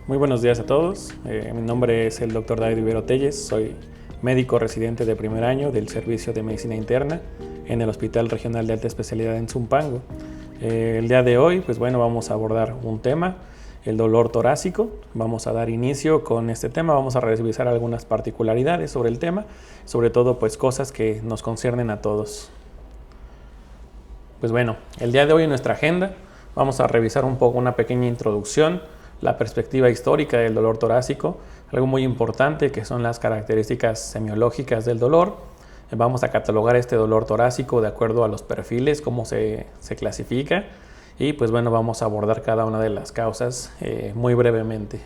Muy buenos días a todos. Mi nombre es el Dr. David Ibero Telles. Soy médico residente de primer año del Servicio de Medicina Interna en el Hospital Regional de Alta Especialidad en Zumpango. El día de hoy, vamos a abordar un tema, el dolor torácico. Vamos a dar inicio con este tema. Vamos a revisar algunas particularidades sobre el tema, sobre todo cosas que nos conciernen a todos. El día de hoy en nuestra agenda vamos a revisar un poco una pequeña introducción, la perspectiva histórica del dolor torácico, algo muy importante que son las características semiológicas del dolor. Vamos a catalogar este dolor torácico de acuerdo a los perfiles, cómo se clasifica, y vamos a abordar cada una de las causas muy brevemente.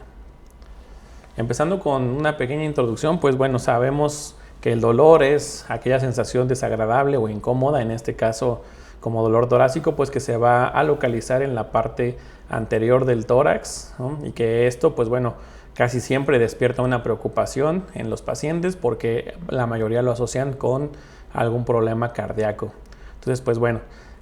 Empezando con una pequeña introducción, sabemos que el dolor es aquella sensación desagradable o incómoda, en este caso como dolor torácico, que se va a localizar en la parte anterior del tórax, ¿no? Y que esto, casi siempre despierta una preocupación en los pacientes porque la mayoría lo asocian con algún problema cardíaco. Entonces,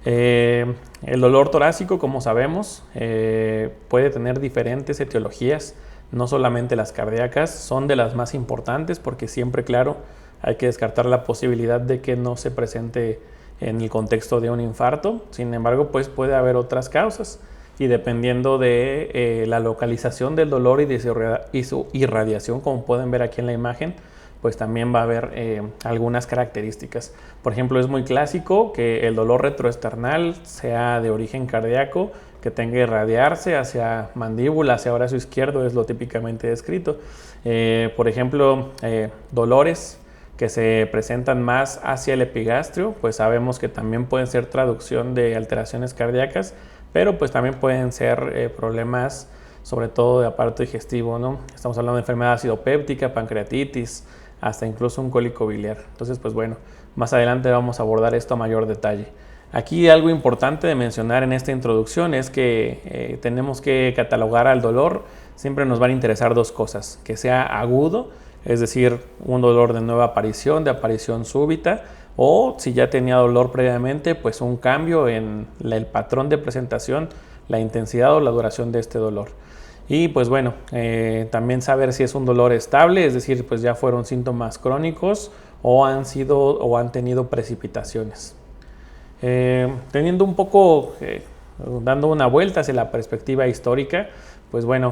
el dolor torácico, como sabemos, puede tener diferentes etiologías, no solamente las cardíacas, son de las más importantes porque siempre, claro, hay que descartar la posibilidad de que no se presente en el contexto de un infarto. Sin embargo, puede haber otras causas y dependiendo de la localización del dolor y su irradiación, como pueden ver aquí en la imagen, también va a haber algunas características. Por ejemplo, es muy clásico que el dolor retroesternal sea de origen cardíaco, que tenga que irradiarse hacia mandíbula, hacia brazo izquierdo, es lo típicamente descrito. Por ejemplo, dolores que se presentan más hacia el epigastrio, sabemos que también pueden ser traducción de alteraciones cardíacas, pero también pueden ser problemas sobre todo de aparato digestivo, ¿no? Estamos hablando de enfermedad ácido péptica, pancreatitis, hasta incluso un cólico biliar. Entonces, más adelante vamos a abordar esto a mayor detalle. Aquí algo importante de mencionar en esta introducción es que tenemos que catalogar al dolor. Siempre nos van a interesar dos cosas: que sea agudo, es decir, un dolor de nueva aparición, de aparición súbita, o si ya tenía dolor previamente, un cambio en el patrón de presentación, la intensidad o la duración de este dolor. Y también saber si es un dolor estable, es decir, ya fueron síntomas crónicos o han tenido precipitaciones. Teniendo un poco, dando una vuelta hacia la perspectiva histórica,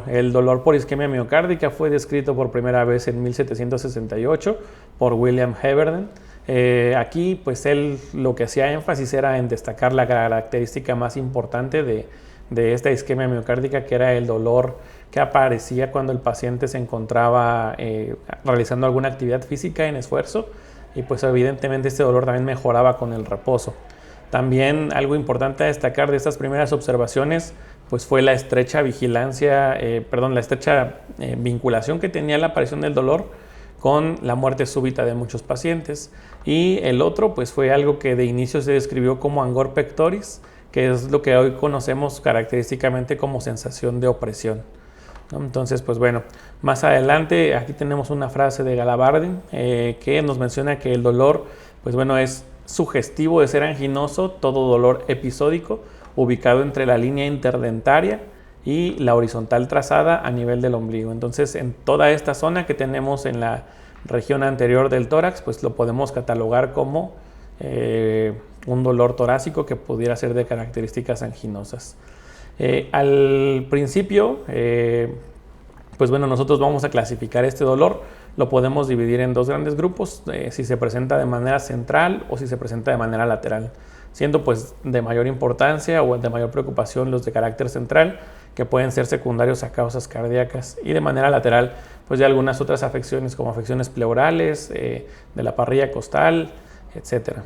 el dolor por isquemia miocárdica fue descrito por primera vez en 1768 por William Heberden. Aquí él lo que hacía énfasis era en destacar la característica más importante de esta isquemia miocárdica, que era el dolor que aparecía cuando el paciente se encontraba realizando alguna actividad física en esfuerzo, y evidentemente este dolor también mejoraba con el reposo. También algo importante a destacar de estas primeras observaciones fue la estrecha vinculación que tenía la aparición del dolor con la muerte súbita de muchos pacientes. Y el otro fue algo que de inicio se describió como angor pectoris, que es lo que hoy conocemos característicamente como sensación de opresión, ¿no? Entonces, más adelante aquí tenemos una frase de Galabardin que nos menciona que el dolor es sugestivo de ser anginoso, todo dolor episódico ubicado entre la línea interdentaria y la horizontal trazada a nivel del ombligo. Entonces, en toda esta zona que tenemos en la región anterior del tórax, lo podemos catalogar como un dolor torácico que pudiera ser de características anginosas. Al principio, nosotros vamos a clasificar este dolor. Lo podemos dividir en dos grandes grupos, si se presenta de manera central o si se presenta de manera lateral, siendo de mayor importancia o de mayor preocupación los de carácter central, que pueden ser secundarios a causas cardíacas, y de manera lateral ya algunas otras afecciones como afecciones pleurales, de la parrilla costal, etc.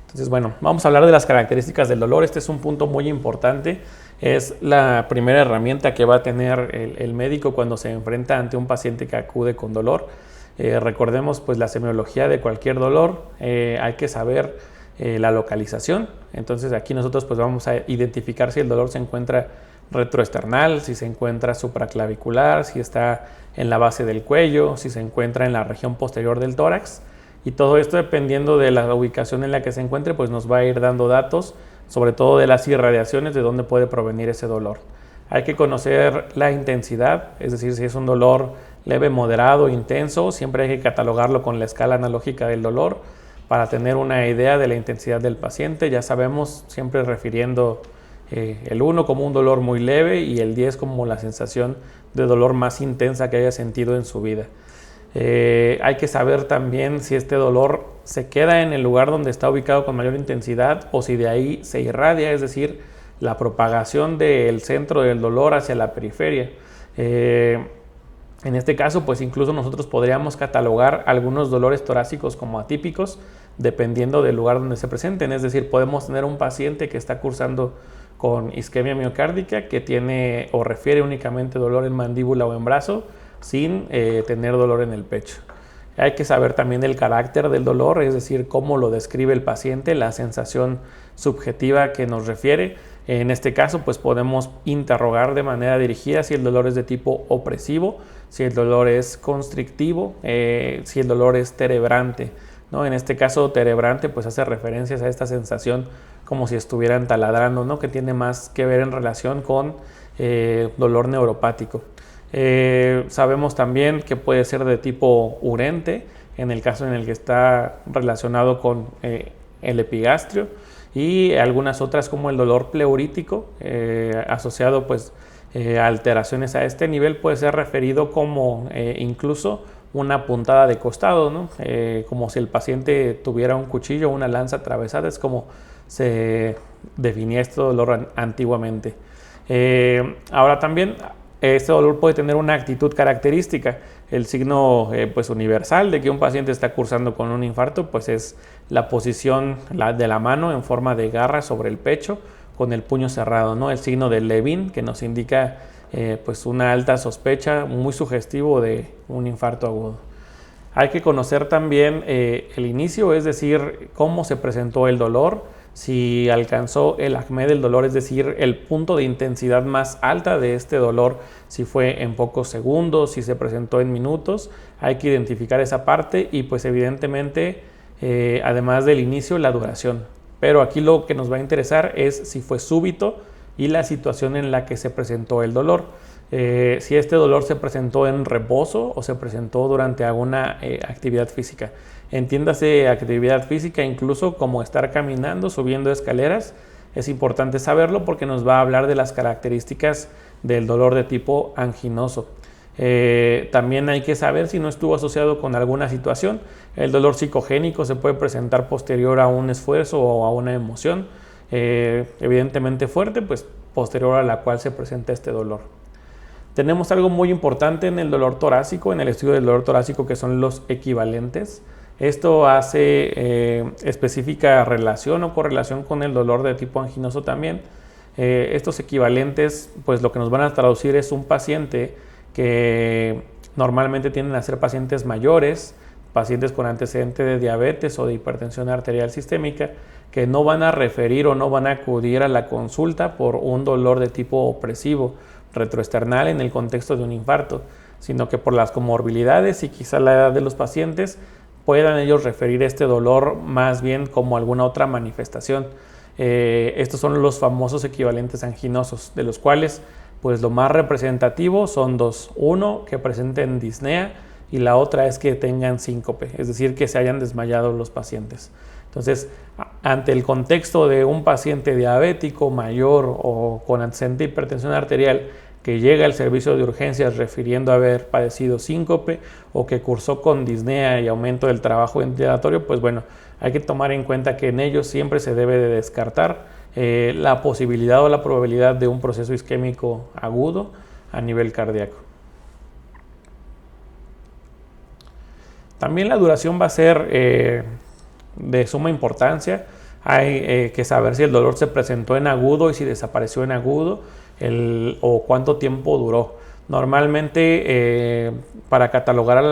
Entonces, vamos a hablar de las características del dolor. Este es un punto muy importante. Es la primera herramienta que va a tener el médico cuando se enfrenta ante un paciente que acude con dolor. Recordemos la semiología de cualquier dolor. Hay que saber la localización. Entonces aquí nosotros vamos a identificar si el dolor se encuentra retroesternal, si se encuentra supraclavicular, si está en la base del cuello, si se encuentra en la región posterior del tórax. Y todo esto, dependiendo de la ubicación en la que se encuentre, nos va a ir dando datos, sobre todo de las irradiaciones, de dónde puede provenir ese dolor. Hay que conocer la intensidad, es decir, si es un dolor leve, moderado, intenso, siempre hay que catalogarlo con la escala analógica del dolor para tener una idea de la intensidad del paciente. Ya sabemos, siempre refiriendo el 1 como un dolor muy leve y el 10 como la sensación de dolor más intensa que haya sentido en su vida. Hay que saber también si este dolor se queda en el lugar donde está ubicado con mayor intensidad o si de ahí se irradia, es decir, la propagación del centro del dolor hacia la periferia. En este caso, pues incluso nosotros podríamos catalogar algunos dolores torácicos como atípicos, dependiendo del lugar donde se presenten. Es decir, podemos tener un paciente que está cursando con isquemia miocárdica, que tiene o refiere únicamente dolor en mandíbula o en brazo, sin tener dolor en el pecho. Hay que saber también el carácter del dolor, es decir, cómo lo describe el paciente, la sensación subjetiva que nos refiere. En este caso, pues podemos interrogar de manera dirigida si el dolor es de tipo opresivo, si el dolor es constrictivo, si el dolor es terebrante, ¿no? En este caso, terebrante pues hace referencias a esta sensación como si estuvieran taladrando, ¿no? Que tiene más que ver en relación con dolor neuropático. Sabemos también que puede ser de tipo urente, en el caso en el que está relacionado con el epigastrio, y algunas otras como el dolor pleurítico asociado pues a alteraciones a este nivel puede ser referido como incluso una puntada de costado, ¿no? Como si el paciente tuviera un cuchillo o una lanza atravesada, es como se definía este dolor antiguamente. Ahora también este dolor puede tener una actitud característica. El signo pues universal de que un paciente está cursando con un infarto pues es la posición de la mano en forma de garra sobre el pecho con el puño cerrado, ¿no? El signo de Levin, que nos indica pues una alta sospecha, muy sugestivo de un infarto agudo. Hay que conocer también el inicio, es decir, cómo se presentó el dolor, si alcanzó el acmé del dolor, es decir, el punto de intensidad más alta de este dolor, si fue en pocos segundos, si se presentó en minutos. Hay que identificar esa parte y pues evidentemente, además del inicio, la duración. Pero aquí lo que nos va a interesar es si fue súbito y la situación en la que se presentó el dolor. Si este dolor se presentó en reposo o se presentó durante alguna actividad física. Entiéndase actividad física incluso como estar caminando, subiendo escaleras. Es importante saberlo porque nos va a hablar de las características del dolor de tipo anginoso. También hay que saber si no estuvo asociado con alguna situación. El dolor psicogénico se puede presentar posterior a un esfuerzo o a una emoción evidentemente fuerte, pues posterior a la cual se presenta este dolor. Tenemos algo muy importante en el dolor torácico, en el estudio del dolor torácico, que son los equivalentes. Esto hace específica relación o correlación con el dolor de tipo anginoso también. Estos equivalentes, pues lo que nos van a traducir es un paciente que normalmente tienden a ser pacientes mayores, pacientes con antecedente de diabetes o de hipertensión arterial sistémica, que no van a referir o no van a acudir a la consulta por un dolor de tipo opresivo retroesternal en el contexto de un infarto, sino que por las comorbilidades y quizá la edad de los pacientes puedan ellos referir este dolor más bien como alguna otra manifestación. Estos son los famosos equivalentes anginosos, de los cuales pues lo más representativo son dos. Uno, que presenten disnea, y la otra es que tengan síncope, es decir, que se hayan desmayado los pacientes. Entonces, ante el contexto de un paciente diabético mayor o con antecedente de hipertensión arterial que llega al servicio de urgencias refiriendo haber padecido síncope o que cursó con disnea y aumento del trabajo ventilatorio, pues bueno, hay que tomar en cuenta que en ellos siempre se debe de descartar la posibilidad o la probabilidad de un proceso isquémico agudo a nivel cardíaco. También la duración va a ser de suma importancia. Hay que saber si el dolor se presentó en agudo y si desapareció en agudo o cuánto tiempo duró. Normalmente para catalogar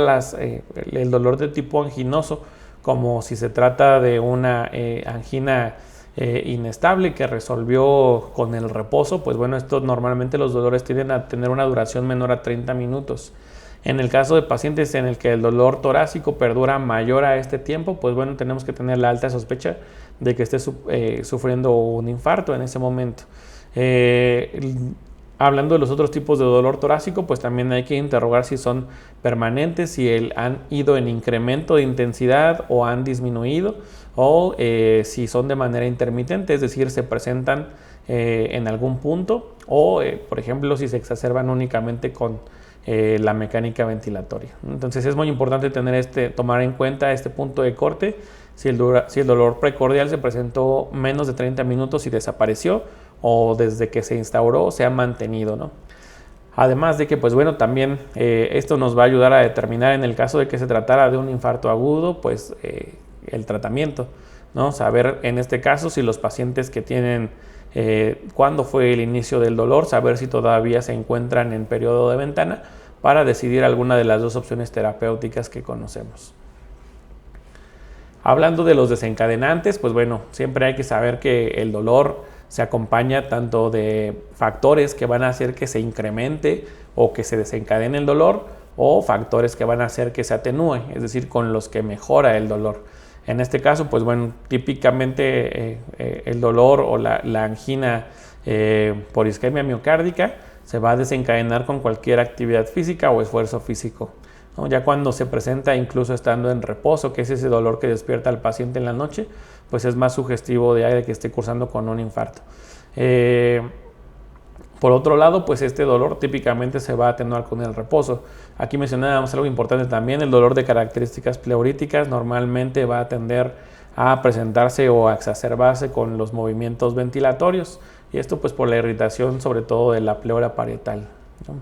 el dolor de tipo anginoso como si se trata de una angina inestable que resolvió con el reposo, pues bueno, normalmente los dolores tienden a tener una duración menor a 30 minutos. En el caso de pacientes en el que el dolor torácico perdura mayor a este tiempo, pues bueno, tenemos que tener la alta sospecha de que esté sufriendo un infarto en ese momento. Hablando de los otros tipos de dolor torácico, pues también hay que interrogar si son permanentes, si han ido en incremento de intensidad o han disminuido, o si son de manera intermitente, es decir, se presentan en algún punto, o por ejemplo si se exacerban únicamente con la mecánica ventilatoria. Entonces es muy importante tomar en cuenta este punto de corte, si el dolor precordial se presentó menos de 30 minutos y desapareció, o desde que se instauró se ha mantenido, ¿no? Además de que, pues bueno, también esto nos va a ayudar a determinar, en el caso de que se tratara de un infarto agudo, pues el tratamiento, ¿no? Saber en este caso si los pacientes que tienen, cuándo fue el inicio del dolor, saber si todavía se encuentran en periodo de ventana para decidir alguna de las dos opciones terapéuticas que conocemos. Hablando de los desencadenantes, pues bueno, siempre hay que saber que el dolor se acompaña tanto de factores que van a hacer que se incremente o que se desencadene el dolor, o factores que van a hacer que se atenúe, es decir, con los que mejora el dolor. En este caso, pues bueno, típicamente el dolor o la angina por isquemia miocárdica se va a desencadenar con cualquier actividad física o esfuerzo físico, ¿no? Ya cuando se presenta incluso estando en reposo, que es ese dolor que despierta al paciente en la noche, pues es más sugestivo de que esté cursando con un infarto. Por otro lado, pues este dolor típicamente se va a atenuar con el reposo. Aquí mencionábamos algo importante también: el dolor de características pleuríticas normalmente va a tender a presentarse o a exacerbarse con los movimientos ventilatorios, y esto pues por la irritación sobre todo de la pleura parietal, ¿no?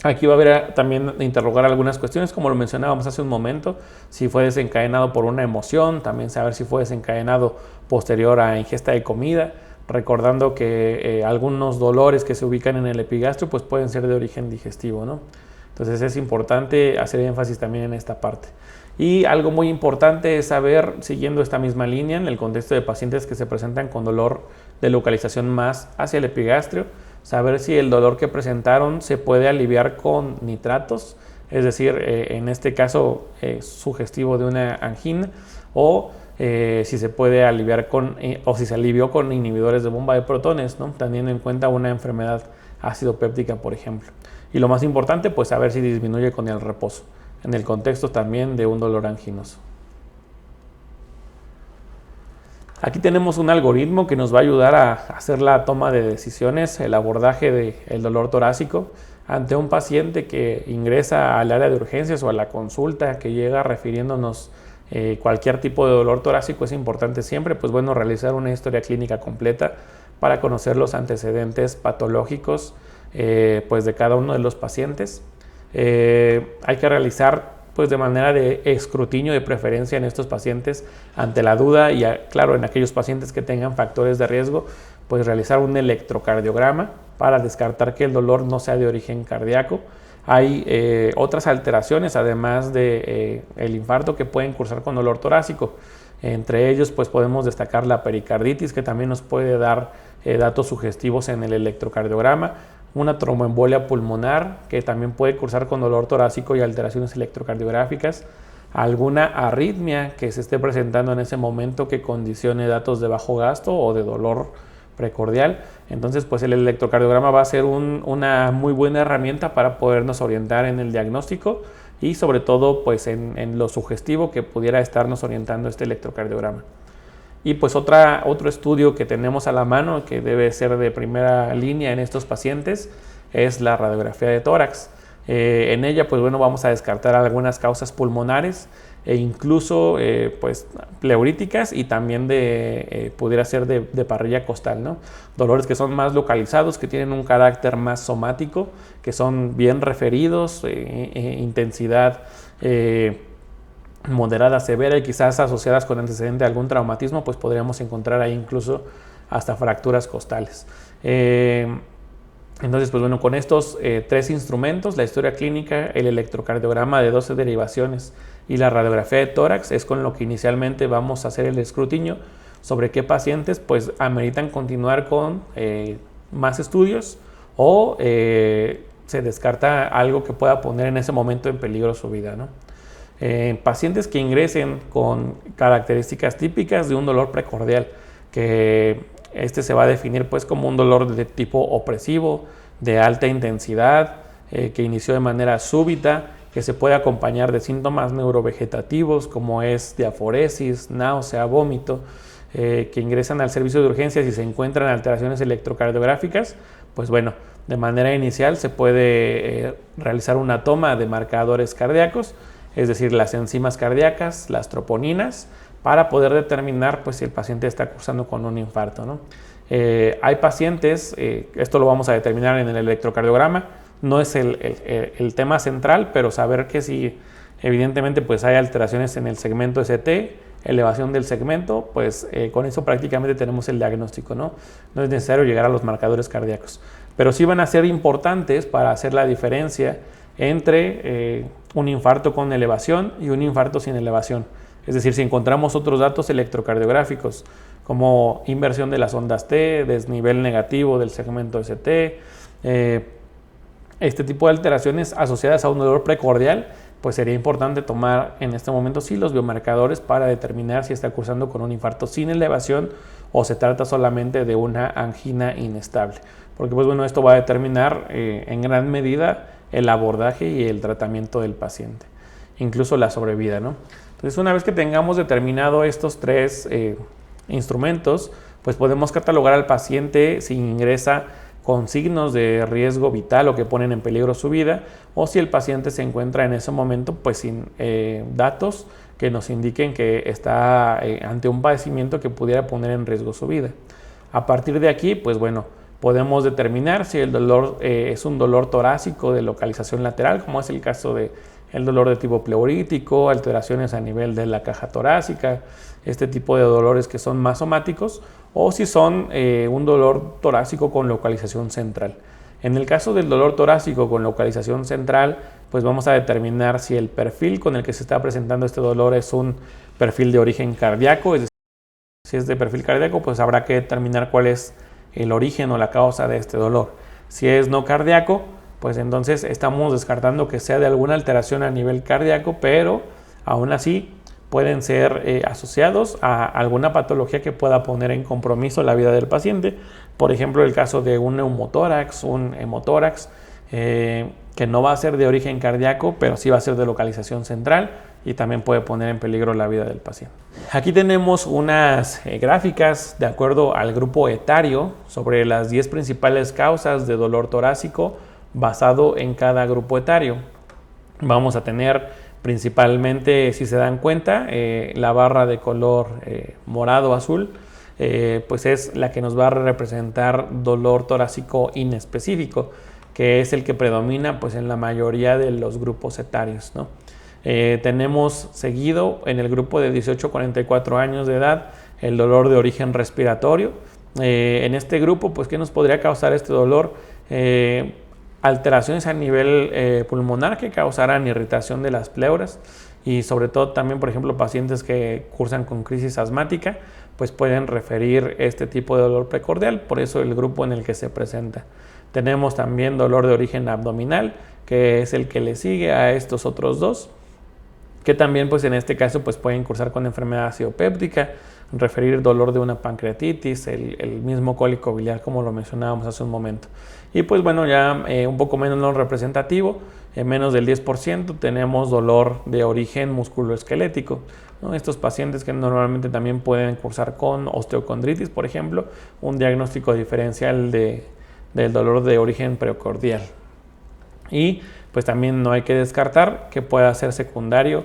Aquí va a haber también interrogar algunas cuestiones, como lo mencionábamos hace un momento, si fue desencadenado por una emoción, también saber si fue desencadenado posterior a ingesta de comida, recordando que algunos dolores que se ubican en el epigastrio pues pueden ser de origen digestivo, ¿no? Entonces es importante hacer énfasis también en esta parte. Y algo muy importante es saber, siguiendo esta misma línea, en el contexto de pacientes que se presentan con dolor de localización más hacia el epigastrio, saber si el dolor que presentaron se puede aliviar con nitratos, es decir, en este caso sugestivo de una angina, o si se puede aliviar o si se alivió con inhibidores de bomba de protones, ¿no? Teniendo en cuenta una enfermedad ácido péptica, por ejemplo. Y lo más importante, pues saber si disminuye con el reposo, en el contexto también de un dolor anginoso. Aquí tenemos un algoritmo que nos va a ayudar a hacer la toma de decisiones, el abordaje del dolor torácico ante un paciente que ingresa al área de urgencias o a la consulta, que llega refiriéndonos cualquier tipo de dolor torácico. Es importante siempre, pues bueno, realizar una historia clínica completa para conocer los antecedentes patológicos pues de cada uno de los pacientes. Hay que realizar pues de manera de escrutinio de preferencia en estos pacientes ante la duda, y claro, en aquellos pacientes que tengan factores de riesgo, pues realizar un electrocardiograma para descartar que el dolor no sea de origen cardíaco. Hay otras alteraciones además de el infarto que pueden cursar con dolor torácico. Entre ellos pues podemos destacar la pericarditis, que también nos puede dar datos sugestivos en el electrocardiograma, una tromboembolia pulmonar que también puede cursar con dolor torácico y alteraciones electrocardiográficas, alguna arritmia que se esté presentando en ese momento que condicione datos de bajo gasto o de dolor precordial. Entonces pues el electrocardiograma va a ser una muy buena herramienta para podernos orientar en el diagnóstico y sobre todo pues en lo sugestivo que pudiera estarnos orientando este electrocardiograma. Y pues otro estudio que tenemos a la mano, que debe ser de primera línea en estos pacientes, es la radiografía de tórax. En ella pues bueno, vamos a descartar algunas causas pulmonares e incluso pues pleuríticas, y también pudiera ser de parrilla costal, ¿no? Dolores que son más localizados, que tienen un carácter más somático, que son bien referidos, intensidad moderada, severa, y quizás asociadas con antecedente de algún traumatismo, pues podríamos encontrar ahí incluso hasta fracturas costales. Entonces, pues bueno, con estos tres instrumentos, la historia clínica, el electrocardiograma de 12 derivaciones y la radiografía de tórax, es con lo que inicialmente vamos a hacer el escrutinio sobre qué pacientes pues ameritan continuar con más estudios, o se descarta algo que pueda poner en ese momento en peligro su vida, ¿no? Pacientes que ingresen con características típicas de un dolor precordial, que Este se va a definir pues como un dolor de tipo opresivo, de alta intensidad, que inició de manera súbita, que se puede acompañar de síntomas neurovegetativos como es diaforesis, náusea, vómito, que ingresan al servicio de urgencias y se encuentran alteraciones electrocardiográficas. Pues bueno, de manera inicial se puede realizar una toma de marcadores cardíacos, es decir, las enzimas cardíacas, las troponinas, para poder determinar pues, si el paciente está cursando con un infarto, ¿no? Hay pacientes, esto lo vamos a determinar en el electrocardiograma, no es el tema central, pero saber que si evidentemente pues, hay alteraciones en el segmento ST, elevación del segmento, pues con eso prácticamente tenemos el diagnóstico, ¿no? No es necesario llegar a los marcadores cardíacos, pero sí van a ser importantes para hacer la diferencia entre un infarto con elevación y un infarto sin elevación. Es decir, si encontramos otros datos electrocardiográficos como inversión de las ondas T, desnivel negativo del segmento ST, este tipo de alteraciones asociadas a un dolor precordial, pues sería importante tomar en este momento sí los biomarcadores para determinar si está cursando con un infarto sin elevación o se trata solamente de una angina inestable. Porque pues bueno, esto va a determinar en gran medida el abordaje y el tratamiento del paciente, incluso la sobrevida, ¿no? Entonces, una vez que tengamos determinado estos tres instrumentos, pues podemos catalogar al paciente si ingresa con signos de riesgo vital o que ponen en peligro su vida, o si el paciente se encuentra en ese momento pues sin datos que nos indiquen que está ante un padecimiento que pudiera poner en riesgo su vida. A partir de aquí, pues bueno, podemos determinar si el dolor es un dolor torácico de localización lateral, como es el caso de el dolor de tipo pleurítico, alteraciones a nivel de la caja torácica, este tipo de dolores que son más somáticos, o si son un dolor torácico con localización central. En el caso del dolor torácico con localización central, pues vamos a determinar si el perfil con el que se está presentando este dolor es un perfil de origen cardíaco, es decir, si es de perfil cardíaco, pues habrá que determinar cuál es el origen o la causa de este dolor. Si es no cardíaco, pues entonces estamos descartando que sea de alguna alteración a nivel cardíaco, pero aún así pueden ser asociados a alguna patología que pueda poner en compromiso la vida del paciente. Por ejemplo, el caso de un neumotórax, un hemotórax, que no va a ser de origen cardíaco, pero sí va a ser de localización central y también puede poner en peligro la vida del paciente. Aquí tenemos unas gráficas de acuerdo al grupo etario sobre las 10 principales causas de dolor torácico basado en cada grupo etario. Vamos a tener principalmente, si se dan cuenta, la barra de color morado-azul, pues es la que nos va a representar dolor torácico inespecífico, que es el que predomina pues, en la mayoría de los grupos etarios, ¿no? Tenemos seguido en el grupo de 18 a 44 años de edad el dolor de origen respiratorio. En este grupo, pues, ¿qué nos podría causar este dolor? Alteraciones a nivel pulmonar que causarán irritación de las pleuras y sobre todo también, por ejemplo, pacientes que cursan con crisis asmática, pues pueden referir este tipo de dolor precordial, por eso el grupo en el que se presenta. Tenemos también dolor de origen abdominal, que es el que le sigue a estos otros dos, que también pues en este caso pues pueden cursar con enfermedad acidopéptica, referir dolor de una pancreatitis, el mismo cólico biliar como lo mencionábamos hace un momento. Y pues bueno, ya un poco menos representativo, en menos del 10% tenemos dolor de origen musculoesquelético, ¿no? Estos pacientes que normalmente también pueden cursar con osteocondritis, por ejemplo, un diagnóstico diferencial del dolor de origen precordial. Y pues también no hay que descartar que pueda ser secundario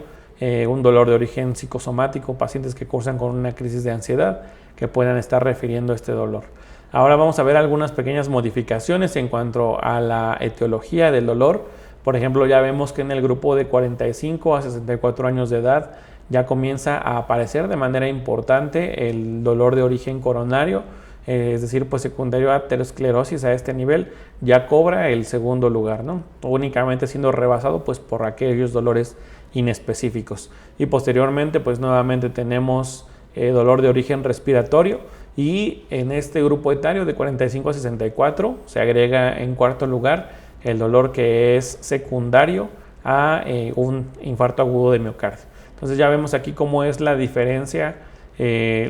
un dolor de origen psicosomático, pacientes que cursan con una crisis de ansiedad que puedan estar refiriendo este dolor. Ahora vamos a ver algunas pequeñas modificaciones en cuanto a la etiología del dolor. Por ejemplo, ya vemos que en el grupo de 45 a 64 años de edad ya comienza a aparecer de manera importante el dolor de origen coronario, es decir, pues secundario a aterosclerosis a este nivel, ya cobra el segundo lugar, ¿no? Únicamente siendo rebasado pues por aquellos dolores inespecíficos. Y posteriormente pues nuevamente tenemos dolor de origen respiratorio y en este grupo etario de 45 a 64 se agrega en cuarto lugar el dolor que es secundario a un infarto agudo de miocardio. Entonces ya vemos aquí cómo es la diferencia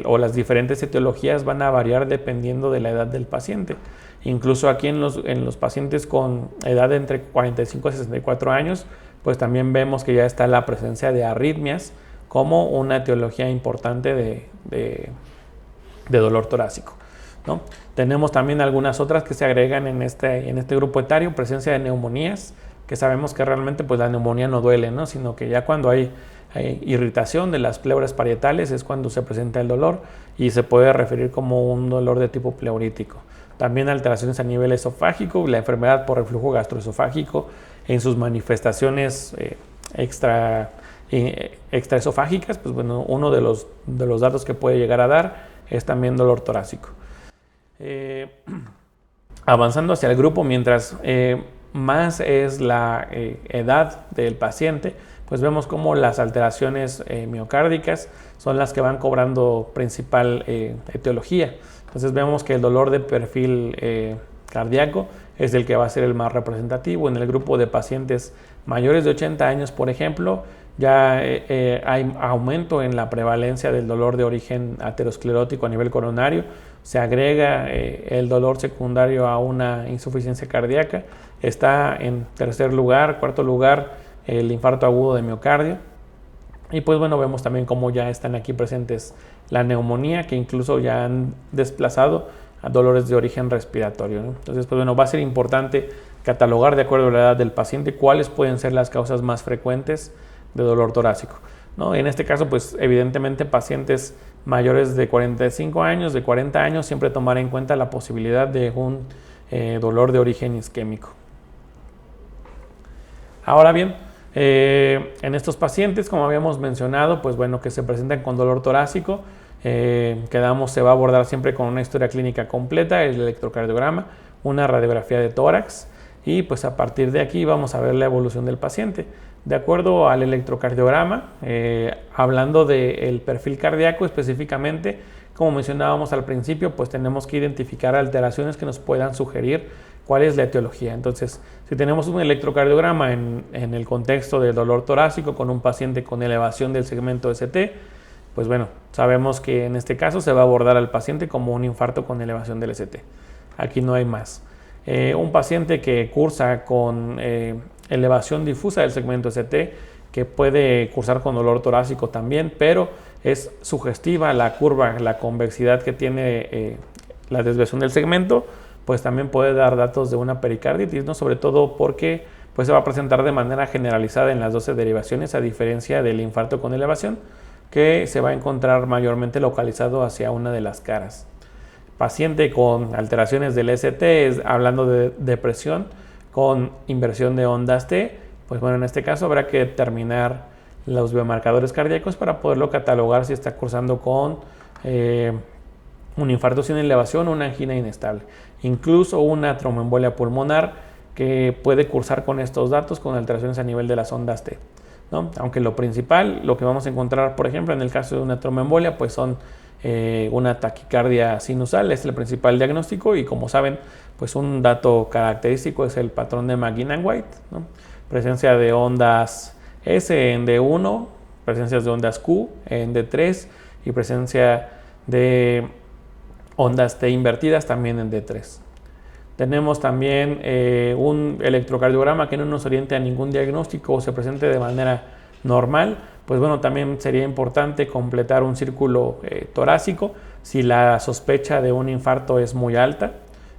o las diferentes etiologías van a variar dependiendo de la edad del paciente. Incluso aquí en los pacientes con edad de entre 45 a 64 años, pues también vemos que ya está la presencia de arritmias como una etiología importante de dolor torácico, ¿no? Tenemos también algunas otras que se agregan en este grupo etario, presencia de neumonías, que sabemos que realmente pues la neumonía no duele, ¿no? Sino que ya cuando hay irritación de las pleuras parietales es cuando se presenta el dolor y se puede referir como un dolor de tipo pleurítico. También alteraciones a nivel esofágico, la enfermedad por reflujo gastroesofágico en sus manifestaciones extraesofágicas, pues bueno, uno de los datos que puede llegar a dar es también dolor torácico. Avanzando hacia el grupo, mientras más es la edad del paciente, pues vemos como las alteraciones miocárdicas son las que van cobrando principal etiología. Entonces vemos que el dolor de perfil cardíaco es el que va a ser el más representativo. En el grupo de pacientes mayores de 80 años, por ejemplo, ya hay aumento en la prevalencia del dolor de origen aterosclerótico a nivel coronario. Se agrega el dolor secundario a una insuficiencia cardíaca. Está en tercer lugar, cuarto lugar, el infarto agudo de miocardio. Y pues bueno, vemos también cómo ya están aquí presentes la neumonía, que incluso ya han desplazado a dolores de origen respiratorio, ¿no? Entonces, pues bueno, va a ser importante catalogar de acuerdo a la edad del paciente cuáles pueden ser las causas más frecuentes de dolor torácico, ¿no? En este caso, pues evidentemente pacientes mayores de 45 años, de 40 años, siempre tomar en cuenta la posibilidad de un dolor de origen isquémico. Ahora bien, en estos pacientes, como habíamos mencionado, pues bueno, que se presentan con dolor torácico, se va a abordar siempre con una historia clínica completa, el electrocardiograma, una radiografía de tórax, y pues a partir de aquí vamos a ver la evolución del paciente. De acuerdo al electrocardiograma, hablando del perfil cardíaco específicamente, como mencionábamos al principio, pues tenemos que identificar alteraciones que nos puedan sugerir cuál es la etiología. Entonces, si tenemos un electrocardiograma en el contexto del dolor torácico con un paciente con elevación del segmento ST, pues bueno, sabemos que en este caso se va a abordar al paciente como un infarto con elevación del ST. Aquí no hay más. Un paciente que cursa con elevación difusa del segmento ST, que puede cursar con dolor torácico también, pero es sugestiva la curva, la convexidad que tiene la desviación del segmento, pues también puede dar datos de una pericarditis, ¿no? Sobre todo porque pues, se va a presentar de manera generalizada en las 12 derivaciones, a diferencia del infarto con elevación, que se va a encontrar mayormente localizado hacia una de las caras. Paciente con alteraciones del ST, hablando de depresión con inversión de ondas T, pues bueno, en este caso habrá que determinar los biomarcadores cardíacos para poderlo catalogar si está cursando con un infarto sin elevación o una angina inestable. Incluso una tromboembolia pulmonar que puede cursar con estos datos con alteraciones a nivel de las ondas T, ¿no? Aunque lo principal, lo que vamos a encontrar, por ejemplo, en el caso de una tromboembolia, pues son una taquicardia sinusal, es el principal diagnóstico, y como saben, pues un dato característico es el patrón de McGinn-White, ¿no? Presencia de ondas S en D1, presencias de ondas Q en D3 y presencia de ondas T invertidas también en D3. Tenemos también un electrocardiograma que no nos oriente a ningún diagnóstico o se presente de manera normal. Pues bueno, también sería importante completar un círculo torácico si la sospecha de un infarto es muy alta,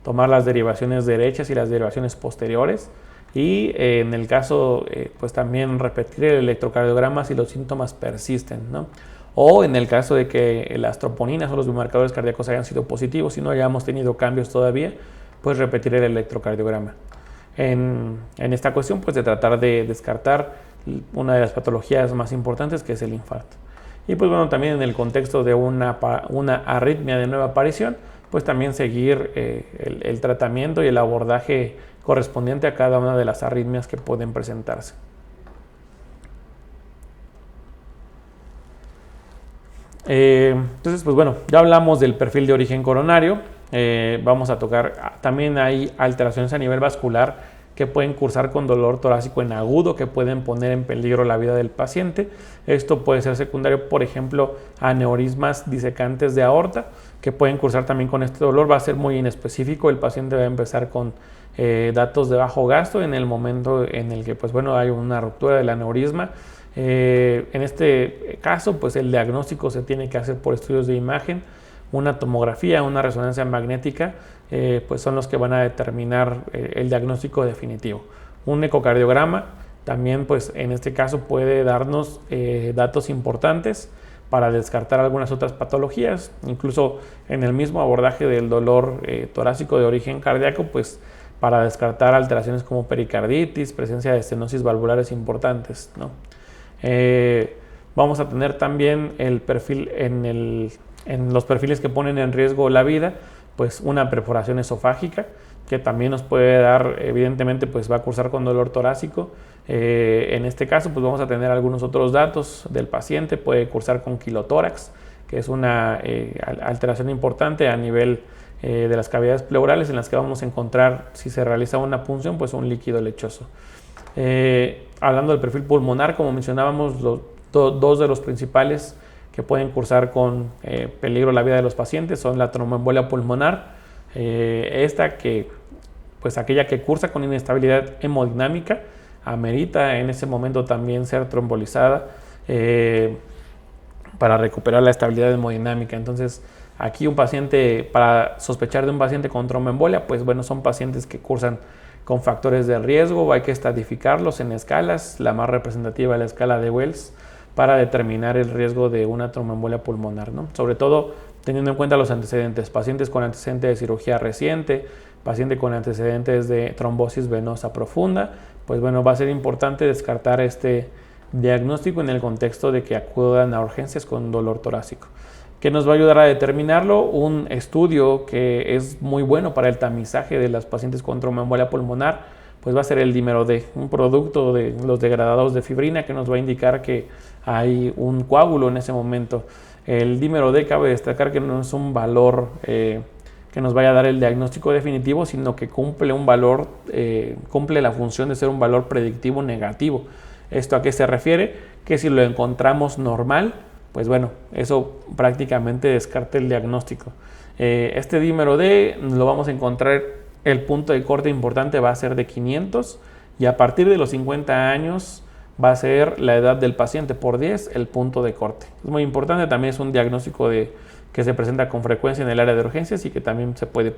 tomar las derivaciones derechas y las derivaciones posteriores, y en el caso pues también repetir el electrocardiograma si los síntomas persisten, ¿no? O en el caso de que las troponinas o los biomarcadores cardíacos hayan sido positivos y no hayamos tenido cambios todavía, pues repetir el electrocardiograma. En esta cuestión, pues de tratar de descartar una de las patologías más importantes, que es el infarto. Y pues bueno, también en el contexto de una arritmia de nueva aparición, pues también seguir el tratamiento y el abordaje correspondiente a cada una de las arritmias que pueden presentarse. Entonces, pues bueno, ya hablamos del perfil de origen coronario. Vamos a tocar, también hay alteraciones a nivel vascular que pueden cursar con dolor torácico en agudo, que pueden poner en peligro la vida del paciente. Esto puede ser secundario, por ejemplo, a aneurismas disecantes de aorta, que pueden cursar también con este dolor. Va a ser muy inespecífico, el paciente va a empezar con datos de bajo gasto en el momento en el que pues, bueno, hay una ruptura del aneurisma. En este caso, pues el diagnóstico se tiene que hacer por estudios de imagen, una tomografía, una resonancia magnética, pues son los que van a determinar el diagnóstico definitivo. Un ecocardiograma también, pues en este caso puede darnos datos importantes para descartar algunas otras patologías. Incluso en el mismo abordaje del dolor torácico de origen cardíaco, pues para descartar alteraciones como pericarditis, presencia de estenosis valvulares importantes, ¿no? Vamos a tener también el perfil en los perfiles que ponen en riesgo la vida, pues una perforación esofágica, que también nos puede dar, evidentemente, pues va a cursar con dolor torácico. En este caso, pues vamos a tener algunos otros datos del paciente. Puede cursar con quilotórax, que es una alteración importante a nivel de las cavidades pleurales, en las que vamos a encontrar, si se realiza una punción, pues un líquido lechoso. Hablando del perfil pulmonar, como mencionábamos, dos de los principales que pueden cursar con peligro la vida de los pacientes son la tromboembolia pulmonar, pues aquella que cursa con inestabilidad hemodinámica, amerita en ese momento también ser trombolizada para recuperar la estabilidad hemodinámica. Entonces, aquí para sospechar de un paciente con tromboembolia, pues bueno, son pacientes que cursan con factores de riesgo. Hay que estratificarlos en escalas, la más representativa es la escala de Wells, para determinar el riesgo de una tromboembolia pulmonar, ¿no? Sobre todo teniendo en cuenta los antecedentes, pacientes con antecedentes de cirugía reciente, paciente con antecedentes de trombosis venosa profunda, pues bueno, va a ser importante descartar este diagnóstico en el contexto de que acudan a urgencias con dolor torácico. ¿Qué nos va a ayudar a determinarlo? Un estudio que es muy bueno para el tamizaje de las pacientes con tromboembolia pulmonar, pues va a ser el dímero D, un producto de los degradados de fibrina que nos va a indicar que hay un coágulo en ese momento. El dímero D, cabe destacar que no es un valor que nos vaya a dar el diagnóstico definitivo, sino que cumple la función de ser un valor predictivo negativo. ¿Esto a qué se refiere? Que si lo encontramos normal, pues bueno, eso prácticamente descarta el diagnóstico. Este dímero D lo vamos a encontrar, el punto de corte importante va a ser de 500, y a partir de los 50 años va a ser la edad del paciente por 10 el punto de corte. Es muy importante, también es un diagnóstico que se presenta con frecuencia en el área de urgencias y que también se puede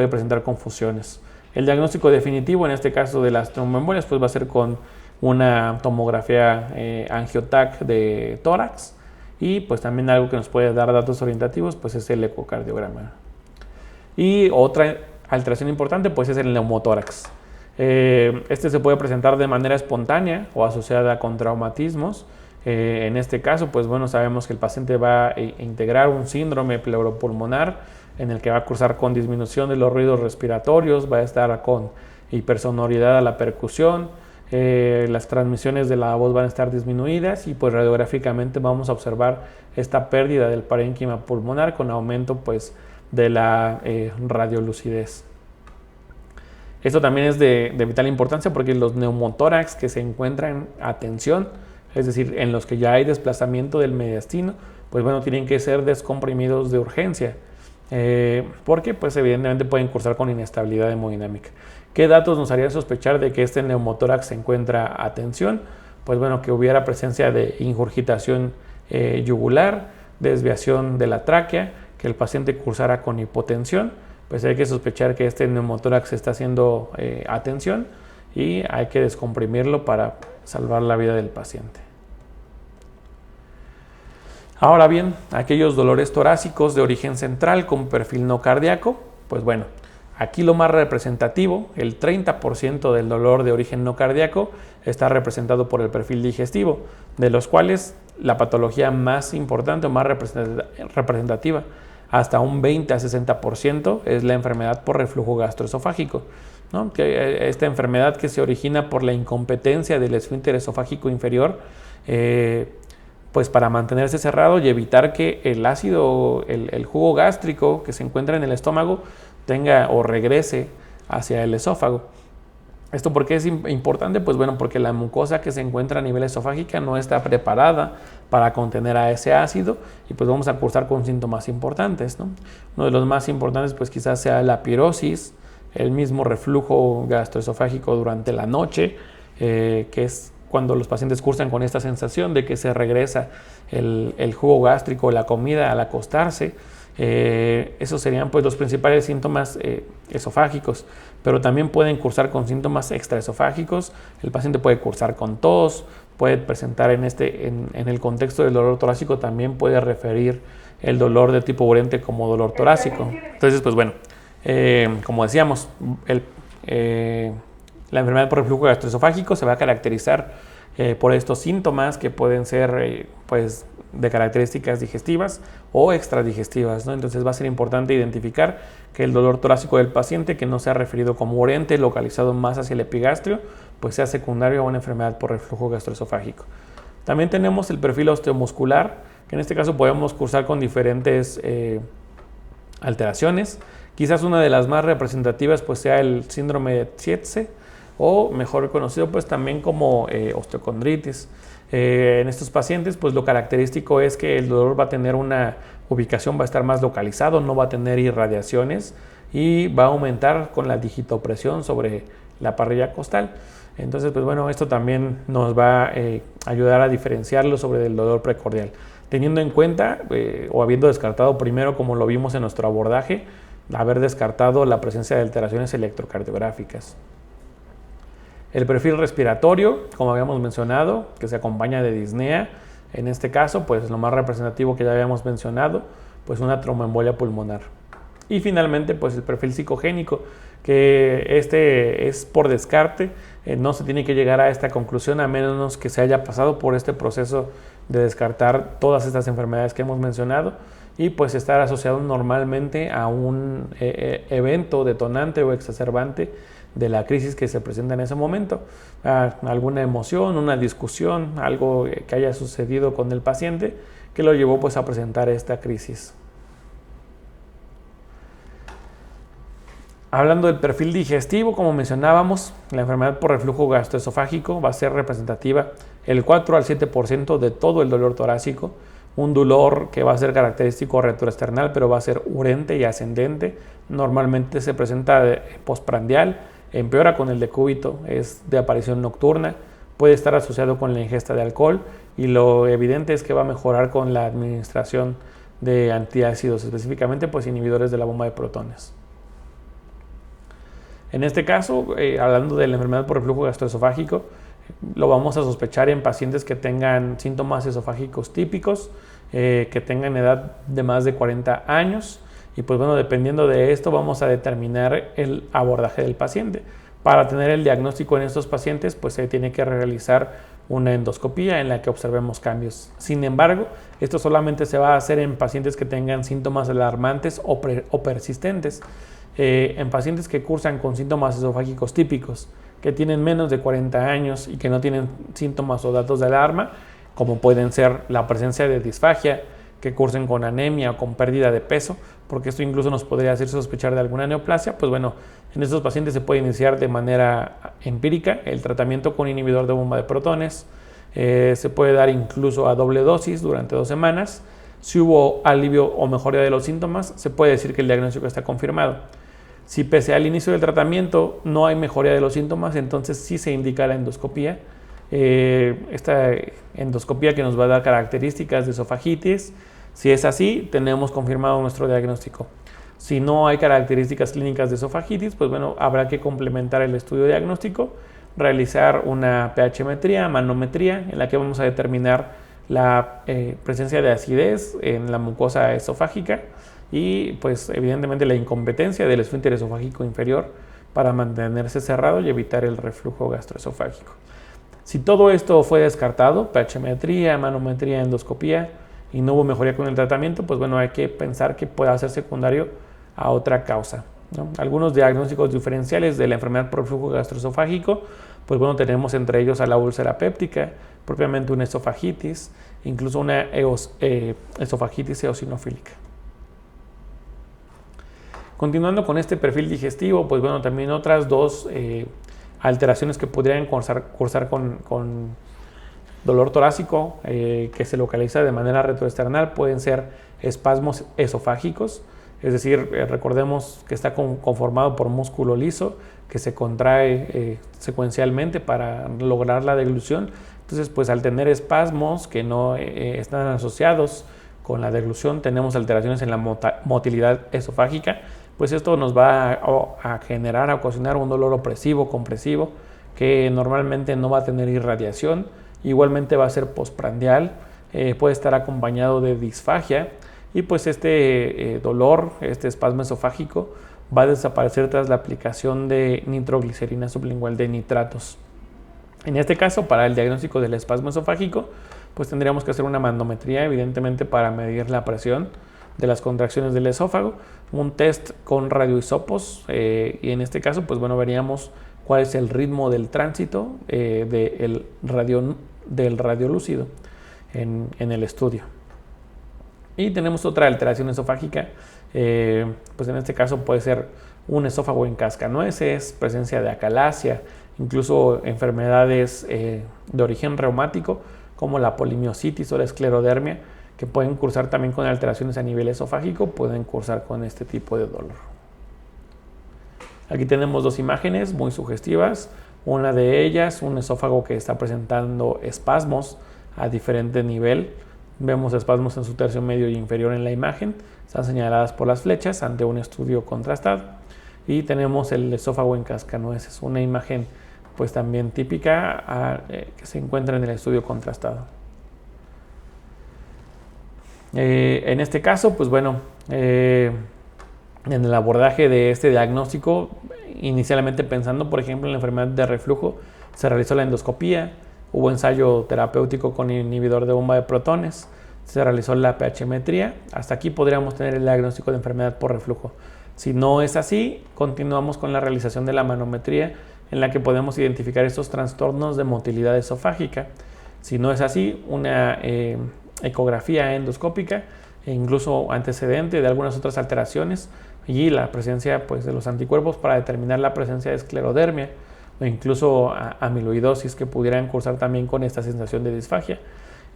presentar confusiones. El diagnóstico definitivo, en este caso de las tromboembolias, pues va a ser con una tomografía angiotac de tórax, y pues también algo que nos puede dar datos orientativos pues es el ecocardiograma. Y otra alteración importante pues es el neumotórax. Este se puede presentar de manera espontánea o asociada con traumatismos. En este caso, pues bueno, sabemos que el paciente va a integrar un síndrome pleuropulmonar en el que va a cursar con disminución de los ruidos respiratorios, va a estar con hipersonoridad a la percusión, las transmisiones de la voz van a estar disminuidas, y pues radiográficamente vamos a observar esta pérdida del parénquima pulmonar con aumento pues de la radiolucidez. Esto también es de vital importancia porque los neumotórax que se encuentran a tensión, es decir, en los que ya hay desplazamiento del mediastino, pues bueno, tienen que ser descomprimidos de urgencia, porque pues evidentemente pueden cursar con inestabilidad hemodinámica. ¿Qué datos nos harían sospechar de que este neumotórax se encuentra a tensión? Pues bueno, que hubiera presencia de ingurgitación yugular, desviación de la tráquea, que el paciente cursara con hipotensión, pues hay que sospechar que este neumotórax está haciendo atención, y hay que descomprimirlo para salvar la vida del paciente. Ahora bien, aquellos dolores torácicos de origen central con perfil no cardíaco, pues bueno, aquí lo más representativo, el 30% del dolor de origen no cardíaco está representado por el perfil digestivo, de los cuales la patología más importante o más representativa, hasta un 20 a 60%, es la enfermedad por reflujo gastroesofágico, ¿no? Esta enfermedad que se origina por la incompetencia del esfínter esofágico inferior, pues para mantenerse cerrado y evitar que el ácido, el jugo gástrico que se encuentra en el estómago tenga o regrese hacia el esófago. ¿Esto por qué es importante? Pues bueno, porque la mucosa que se encuentra a nivel esofágica no está preparada para contener a ese ácido y pues vamos a cursar con síntomas importantes, ¿no? Uno de los más importantes pues quizás sea la pirosis, el mismo reflujo gastroesofágico durante la noche, que es cuando los pacientes cursan con esta sensación de que se regresa el jugo gástrico, la comida al acostarse. Esos serían pues los principales síntomas esofágicos, pero también pueden cursar con síntomas extraesofágicos. El paciente puede cursar con tos, puede presentar en el contexto del dolor torácico, también puede referir el dolor de tipo urente como dolor torácico. Entonces pues bueno, como decíamos, la enfermedad por reflujo gastroesofágico se va a caracterizar por estos síntomas que pueden ser pues de características digestivas o extradigestivas, ¿no? Entonces va a ser importante identificar que el dolor torácico del paciente que no sea referido como urente, localizado más hacia el epigastrio, pues sea secundario a una enfermedad por reflujo gastroesofágico. También tenemos el perfil osteomuscular, que en este caso podemos cursar con diferentes alteraciones. Quizás una de las más representativas pues sea el síndrome de Tietze, o mejor conocido pues también como osteocondritis. En estos pacientes pues lo característico es que el dolor va a tener una ubicación, va a estar más localizado, no va a tener irradiaciones y va a aumentar con la digitopresión sobre la parrilla costal. Entonces pues bueno, esto también nos va a ayudar a diferenciarlo sobre el dolor precordial, teniendo en cuenta o habiendo descartado primero, como lo vimos en nuestro abordaje, haber descartado la presencia de alteraciones electrocardiográficas. El perfil respiratorio, como habíamos mencionado, que se acompaña de disnea, en este caso, pues lo más representativo que ya habíamos mencionado, pues una tromboembolia pulmonar. Y finalmente, pues el perfil psicogénico, que este es por descarte, no se tiene que llegar a esta conclusión a menos que se haya pasado por este proceso de descartar todas estas enfermedades que hemos mencionado y pues estar asociado normalmente a un evento detonante o exacerbante de la crisis que se presenta en ese momento, alguna emoción, una discusión, algo que haya sucedido con el paciente que lo llevó pues a presentar esta crisis. Hablando del perfil digestivo, como mencionábamos, la enfermedad por reflujo gastroesofágico va a ser representativa el 4 al 7% de todo el dolor torácico, un dolor que va a ser característico retroesternal, pero va a ser urente y ascendente. Normalmente se presenta postprandial, empeora con el decúbito, es de aparición nocturna, puede estar asociado con la ingesta de alcohol y lo evidente es que va a mejorar con la administración de antiácidos, específicamente pues inhibidores de la bomba de protones. En este caso, hablando de la enfermedad por reflujo gastroesofágico, lo vamos a sospechar en pacientes que tengan síntomas esofágicos típicos, que tengan edad de más de 40 años y pues bueno, dependiendo de esto vamos a determinar el abordaje del paciente. Para tener el diagnóstico en estos pacientes pues se tiene que realizar una endoscopía en la que observemos cambios. Sin embargo, esto solamente se va a hacer en pacientes que tengan síntomas alarmantes o persistentes. En pacientes que cursan con síntomas esofágicos típicos, que tienen menos de 40 años y que no tienen síntomas o datos de alarma, como pueden ser la presencia de disfagia, que cursen con anemia o con pérdida de peso, porque esto incluso nos podría hacer sospechar de alguna neoplasia, pues bueno, en estos pacientes se puede iniciar de manera empírica el tratamiento con inhibidor de bomba de protones, se puede dar incluso a doble dosis durante 2 semanas. Si hubo alivio o mejoría de los síntomas, se puede decir que el diagnóstico está confirmado. Si pese al inicio del tratamiento no hay mejoría de los síntomas, entonces sí se indica la endoscopía. Esta endoscopía que nos va a dar características de esofagitis. Si es así, tenemos confirmado nuestro diagnóstico. Si no hay características clínicas de esofagitis, pues bueno, habrá que complementar el estudio diagnóstico, realizar una pH-metría, manometría, en la que vamos a determinar la presencia de acidez en la mucosa esofágica y pues evidentemente la incompetencia del esfínter esofágico inferior para mantenerse cerrado y evitar el reflujo gastroesofágico. Si todo esto fue descartado, pH-metría, manometría, endoscopía, y no hubo mejoría con el tratamiento, pues bueno, hay que pensar que pueda ser secundario a otra causa, ¿no? Algunos diagnósticos diferenciales de la enfermedad por reflujo gastroesofágico, pues bueno, tenemos entre ellos a la úlcera péptica, propiamente una esofagitis, incluso una esofagitis eosinofílica. Continuando con este perfil digestivo, pues bueno, también otras dos alteraciones que podrían cursar con dolor torácico que se localiza de manera retroesternal pueden ser espasmos esofágicos, es decir, recordemos que está conformado por músculo liso que se contrae secuencialmente para lograr la deglución. Entonces, pues al tener espasmos que no están asociados con la deglución, tenemos alteraciones en la motilidad esofágica, pues esto nos va a generar, a ocasionar un dolor opresivo, compresivo, que normalmente no va a tener irradiación, igualmente va a ser postprandial, puede estar acompañado de disfagia, y pues este dolor, este espasmo esofágico, va a desaparecer tras la aplicación de nitroglicerina sublingual de nitratos. En este caso, para el diagnóstico del espasmo esofágico, pues tendríamos que hacer una manometría, evidentemente, para medir la presión de las contracciones del esófago, un test con radioisopos, y en este caso, pues bueno, veríamos cuál es el ritmo del tránsito del radiolúcido en el estudio. Y tenemos otra alteración esofágica, pues en este caso puede ser un esófago en cascanueces, presencia de acalasia, incluso enfermedades de origen reumático como la polimiositis o la esclerodermia, que pueden cursar también con alteraciones a nivel esofágico, pueden cursar con este tipo de dolor. Aquí tenemos dos imágenes muy sugestivas, una de ellas un esófago que está presentando espasmos a diferente nivel. Vemos espasmos en su tercio medio y inferior en la imagen, están señaladas por las flechas ante un estudio contrastado. Y tenemos el esófago en cascanueces, una imagen pues también típica que se encuentra en el estudio contrastado. En este caso, pues bueno, en el abordaje de este diagnóstico, inicialmente pensando, por ejemplo, en la enfermedad de reflujo, se realizó la endoscopía, hubo ensayo terapéutico con inhibidor de bomba de protones, se realizó la pH-metría. Hasta aquí podríamos tener el diagnóstico de enfermedad por reflujo. Si no es así, continuamos con la realización de la manometría, en la que podemos identificar estos trastornos de motilidad esofágica. Si no es así, una ecografía endoscópica e incluso antecedente de algunas otras alteraciones y la presencia pues, de los anticuerpos para determinar la presencia de esclerodermia o incluso amiloidosis que pudieran cursar también con esta sensación de disfagia.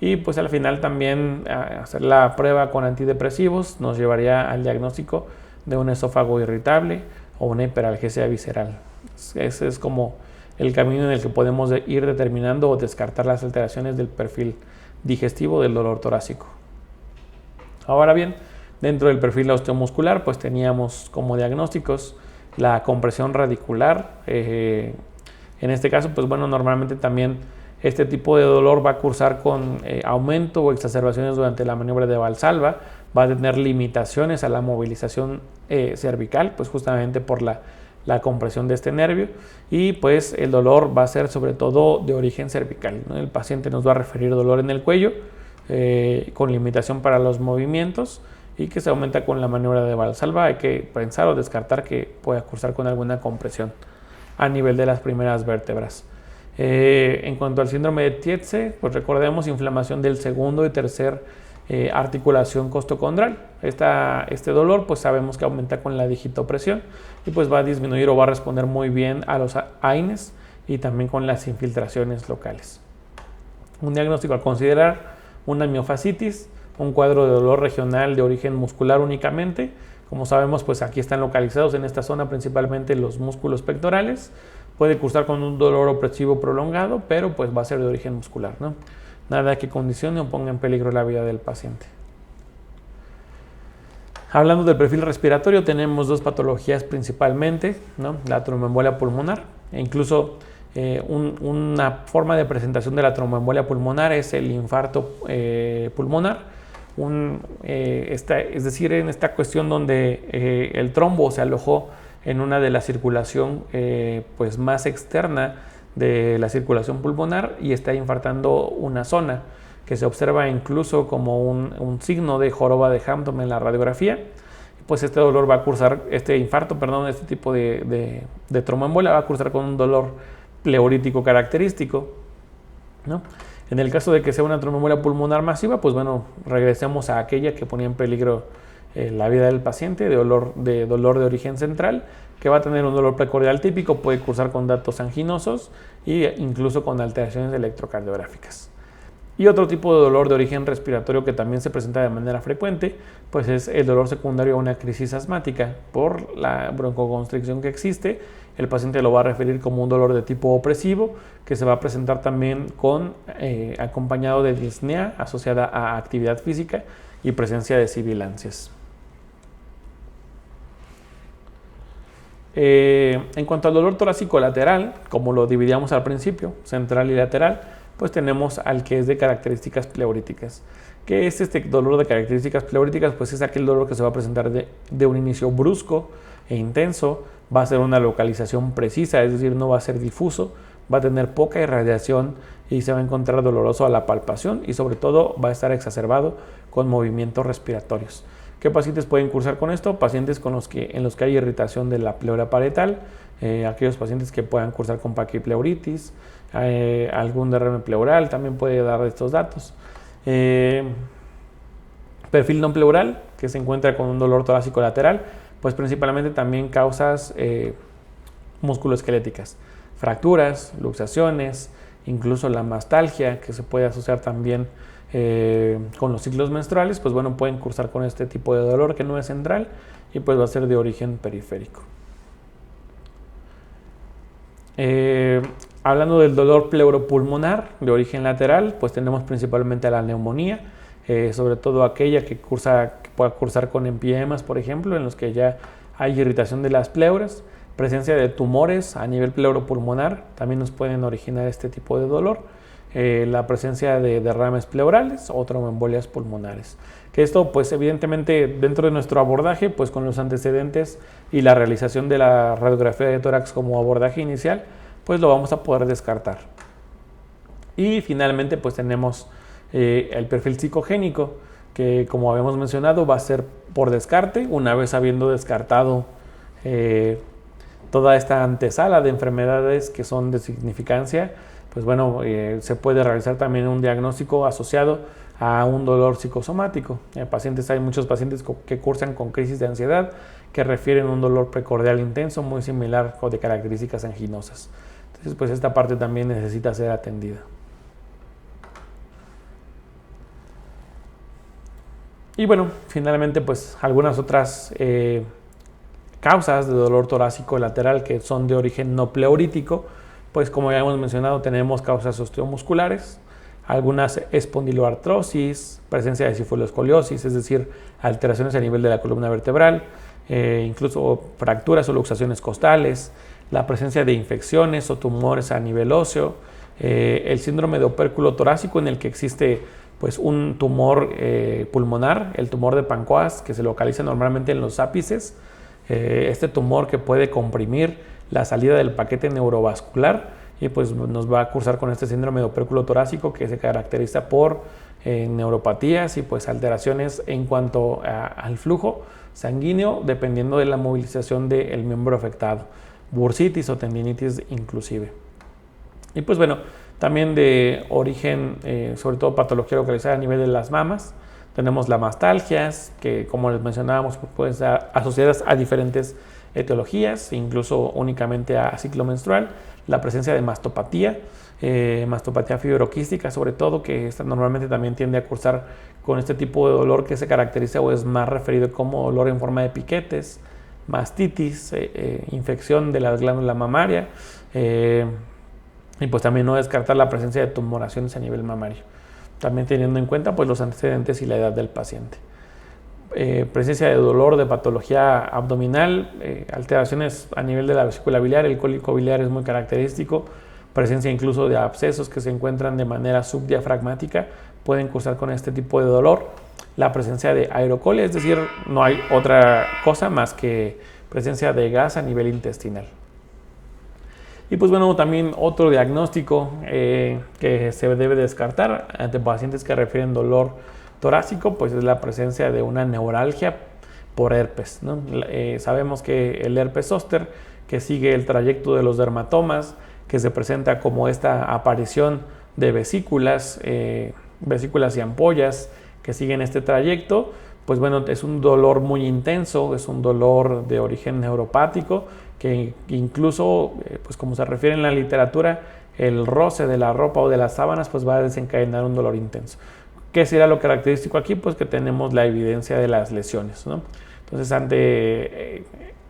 Y pues al final también hacer la prueba con antidepresivos nos llevaría al diagnóstico de un esófago irritable o una hiperalgesia visceral. Ese es como el camino en el que podemos ir determinando o descartar las alteraciones del perfil digestivo del dolor torácico. Ahora bien, dentro del perfil osteomuscular, pues teníamos como diagnósticos la compresión radicular. En este caso, pues bueno, normalmente también este tipo de dolor va a cursar con aumento o exacerbaciones durante la maniobra de Valsalva, va a tener limitaciones a la movilización cervical, pues justamente por la compresión de este nervio, y pues el dolor va a ser sobre todo de origen cervical, ¿no? El paciente nos va a referir dolor en el cuello con limitación para los movimientos y que se aumenta con la maniobra de Valsalva. Hay que pensar o descartar que pueda cursar con alguna compresión a nivel de las primeras vértebras. En cuanto al síndrome de Tietze, pues recordemos inflamación del segundo y tercer articulación costocondral. Este dolor pues sabemos que aumenta con la digitopresión y pues va a disminuir o va a responder muy bien a los AINES y también con las infiltraciones locales. Un diagnóstico a considerar: una miofascitis, un cuadro de dolor regional de origen muscular únicamente. Como sabemos, pues aquí están localizados en esta zona principalmente los músculos pectorales. Puede cursar con un dolor opresivo prolongado, pero pues va a ser de origen muscular, ¿no? Nada que condicione o ponga en peligro la vida del paciente. Hablando del perfil respiratorio, tenemos dos patologías principalmente, ¿no? La tromboembolia pulmonar, e incluso una forma de presentación de la tromboembolia pulmonar es el infarto pulmonar, es decir, en esta cuestión donde el trombo se alojó en una de la circulación pues más externa de la circulación pulmonar y está infartando una zona que se observa incluso como un signo de joroba de Hampton en la radiografía. Pues este dolor va a cursar, este tipo de tromboembolia va a cursar con un dolor pleurítico característico, ¿no? En el caso de que sea una tromboembolia pulmonar masiva, pues bueno, regresemos a aquella que ponía en peligro la vida del paciente, de dolor de origen central, que va a tener un dolor precordial típico, puede cursar con datos anginosos e incluso con alteraciones electrocardiográficas. Y otro tipo de dolor de origen respiratorio que también se presenta de manera frecuente, pues es el dolor secundario a una crisis asmática. Por la broncoconstricción que existe, el paciente lo va a referir como un dolor de tipo opresivo, que se va a presentar también acompañado de disnea asociada a actividad física y presencia de sibilancias. En cuanto al dolor torácico lateral, como lo dividíamos al principio, central y lateral, pues tenemos al que es de características pleuríticas. ¿Qué es este dolor de características pleuríticas? Pues es aquel dolor que se va a presentar de un inicio brusco e intenso, va a ser una localización precisa, es decir, no va a ser difuso, va a tener poca irradiación y se va a encontrar doloroso a la palpación y sobre todo va a estar exacerbado con movimientos respiratorios. ¿Qué pacientes pueden cursar con esto? Pacientes en los que hay irritación de la pleura parietal, aquellos pacientes que puedan cursar con paquipleuritis, algún derrame pleural también puede dar estos datos. Perfil no pleural, que se encuentra con un dolor torácico lateral, pues principalmente también causas musculoesqueléticas, fracturas, luxaciones, incluso la mastalgia, que se puede asociar también con los ciclos menstruales, pues bueno, pueden cursar con este tipo de dolor que no es central y pues va a ser de origen periférico. Hablando del dolor pleuropulmonar de origen lateral, pues tenemos principalmente a la neumonía, sobre todo aquella que pueda cursar con empiemas, por ejemplo, en los que ya hay irritación de las pleuras, presencia de tumores a nivel pleuropulmonar, también nos pueden originar este tipo de dolor, la presencia de derrames pleurales o tromboembolias pulmonares. Que esto, pues evidentemente dentro de nuestro abordaje, pues con los antecedentes y la realización de la radiografía de tórax como abordaje inicial, pues lo vamos a poder descartar. Y finalmente pues tenemos el perfil psicogénico, que como habíamos mencionado va a ser por descarte, una vez habiendo descartado toda esta antesala de enfermedades que son de significancia, pues bueno, se puede realizar también un diagnóstico asociado a un dolor psicosomático. Hay muchos pacientes que cursan con crisis de ansiedad que refieren un dolor precordial intenso muy similar o de características anginosas. Entonces, pues esta parte también necesita ser atendida. Y bueno, finalmente, pues algunas otras causas de dolor torácico lateral que son de origen no pleurítico, pues como ya hemos mencionado, tenemos causas osteomusculares, algunas espondiloartrosis, presencia de cifaloescoliosis, es decir, alteraciones a nivel de la columna vertebral, incluso fracturas o luxaciones costales, la presencia de infecciones o tumores a nivel óseo, el síndrome de opérculo torácico en el que existe pues un tumor pulmonar, el tumor de Pancoast, que se localiza normalmente en los ápices, este tumor que puede comprimir la salida del paquete neurovascular y pues nos va a cursar con este síndrome de opérculo torácico que se caracteriza por neuropatías y pues alteraciones en cuanto al flujo sanguíneo dependiendo de la movilización del miembro afectado, bursitis o tendinitis inclusive. Y pues bueno, también de origen, sobre todo patología localizada a nivel de las mamas, tenemos las mastalgias, que como les mencionábamos, pueden estar asociadas a diferentes etiologías, incluso únicamente a ciclo menstrual, la presencia de mastopatía, mastopatía fibroquística sobre todo, que normalmente también tiende a cursar con este tipo de dolor que se caracteriza o es más referido como dolor en forma de piquetes, mastitis, infección de la glándula mamaria, y pues también no descartar la presencia de tumoraciones a nivel mamario, también teniendo en cuenta pues los antecedentes y la edad del paciente. Presencia de dolor de patología abdominal, alteraciones a nivel de la vesícula biliar, el cólico biliar es muy característico, presencia incluso de abscesos que se encuentran de manera subdiafragmática, pueden cursar con este tipo de dolor. La presencia de aerocolia, es decir, no hay otra cosa más que presencia de gas a nivel intestinal. Y pues bueno, también otro diagnóstico que se debe descartar ante pacientes que refieren dolor torácico, pues es la presencia de una neuralgia por herpes, ¿no? Sabemos que el herpes zóster, que sigue el trayecto de los dermatomas, que se presenta como esta aparición de vesículas y ampollas que siguen este trayecto, pues bueno, es un dolor muy intenso, es un dolor de origen neuropático, que incluso, pues como se refiere en la literatura, el roce de la ropa o de las sábanas pues va a desencadenar un dolor intenso. ¿Qué sería lo característico aquí? Pues que tenemos la evidencia de las lesiones, ¿no? Entonces, ante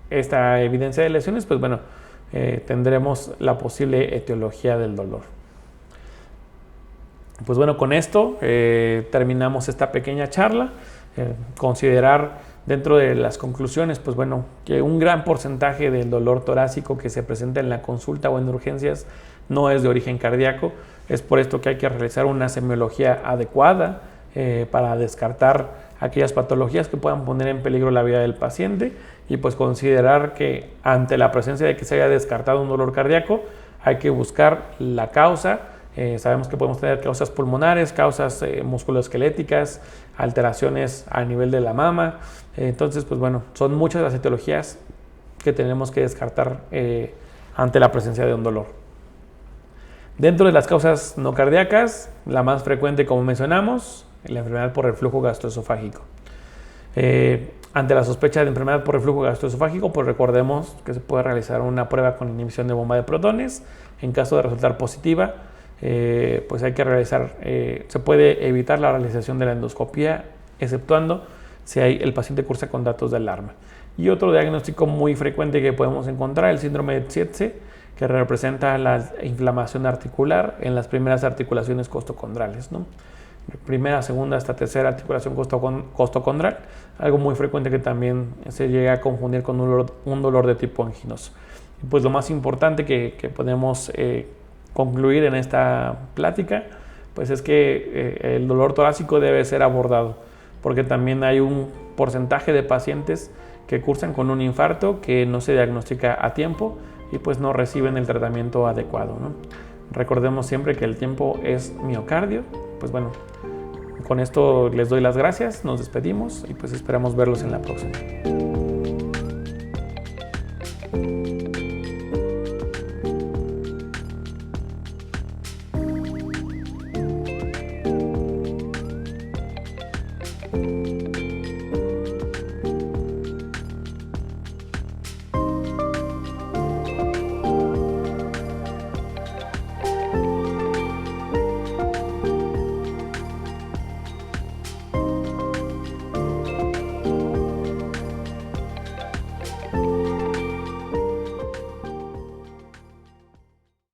esta evidencia de lesiones, pues bueno, tendremos la posible etiología del dolor. Pues bueno, con esto terminamos esta pequeña charla. Considerar dentro de las conclusiones, pues bueno, que un gran porcentaje del dolor torácico que se presenta en la consulta o en urgencias no es de origen cardíaco. Es por esto que hay que realizar una semiología adecuada para descartar aquellas patologías que puedan poner en peligro la vida del paciente, y pues considerar que ante la presencia de que se haya descartado un dolor cardíaco hay que buscar la causa. Sabemos que podemos tener causas pulmonares, causas musculoesqueléticas, alteraciones a nivel de la mama. Entonces, pues bueno, son muchas las etiologías que tenemos que descartar ante la presencia de un dolor. Dentro de las causas no cardíacas, la más frecuente, como mencionamos, la enfermedad por reflujo gastroesofágico. Ante la sospecha de enfermedad por reflujo gastroesofágico, pues recordemos que se puede realizar una prueba con inhibición de bomba de protones. En caso de resultar positiva, pues hay que realizar, se puede evitar la realización de la endoscopía, exceptuando si el paciente cursa con datos de alarma. Y otro diagnóstico muy frecuente que podemos encontrar, el síndrome de Tietze, que representa la inflamación articular en las primeras articulaciones costocondrales, ¿no? Primera, segunda hasta tercera articulación costocondral, algo muy frecuente que también se llega a confundir con un dolor de tipo anginoso. Y pues lo más importante que podemos concluir en esta plática, pues es que el dolor torácico debe ser abordado, porque también hay un porcentaje de pacientes que cursan con un infarto que no se diagnostica a tiempo y pues no reciben el tratamiento adecuado, ¿no? Recordemos siempre que el tiempo es miocardio. Pues bueno, con esto les doy las gracias, nos despedimos y pues esperamos verlos en la próxima.